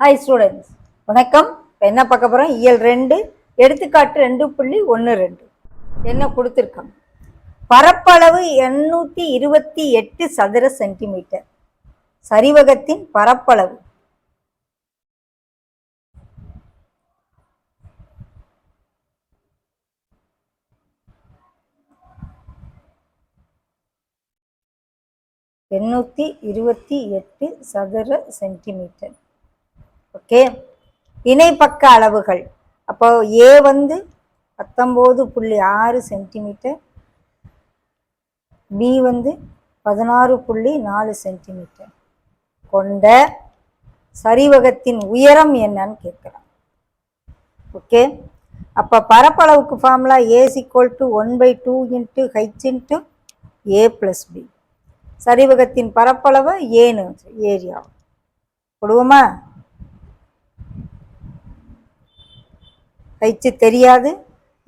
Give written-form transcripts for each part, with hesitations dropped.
Hi students, வணக்கம். இப்போ என்ன பார்க்க போகிறோம்? இயல் 2 எடுத்துக்காட்டு 2.12 என்ன கொடுத்துருக்காங்க? பரப்பளவு 828 சதுர சென்டிமீட்டர். சரிவகத்தின் பரப்பளவு சதுர சென்டிமீட்டர். ஓகே, இணைப்பக்க அளவுகள். அப்போ ஏ வந்து 19.6 சென்டிமீட்டர், பி வந்து 16.4 சென்டிமீட்டர் கொண்ட சரிவகத்தின் உயரம் என்னன்னு கேட்குறான். ஓகே, அப்போ பரப்பளவுக்கு formula A = 1/2 × H × A + B. சரிவகத்தின் பரப்பளவு ஏன்னு ஏரியா போடுவோமா? H தெரியாது.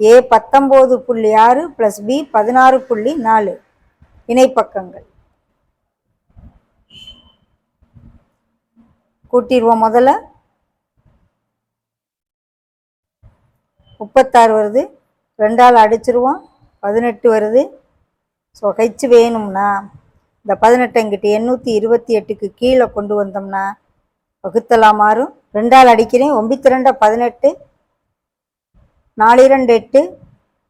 A 19.6 + B 16.4 இணைப்பக்கங்கள் கூட்டிடுவோம். முதல்ல 36 வருது, 2ஆல் அடிச்சிருவோம், 18 வருது. ஸோ H வேணும்னா இந்த 18 இங்கிட்டு 828க்கு கீழே கொண்டு வந்தோம்னா வகுத்தலாம் மாறும். 2ஆல் அடிக்கிறேன், 9 18, 4 2 8,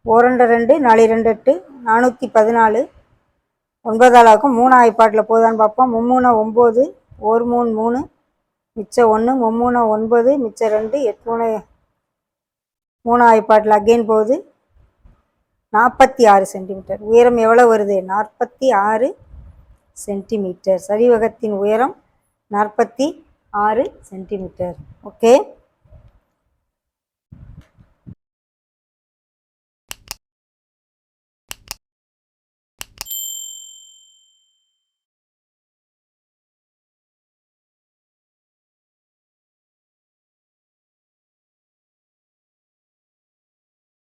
4 2 4 2 8, 414, 9ஆல் ஆகும். 3 ஆய்ப்பாட்டில் போதான்னு பார்ப்போம். 3 9, 1 3 3, மிச்சம் 1, 3 9, மிச்சம் 2, 8 3 ஆய்ப்பாட்டில் அகெயின் போகுது. 46 சென்டிமீட்டர். உயரம் எவ்வளோ வருது? 46 சென்டிமீட்டர். சரிவகத்தின் உயரம் 46 சென்டிமீட்டர். ஓகே.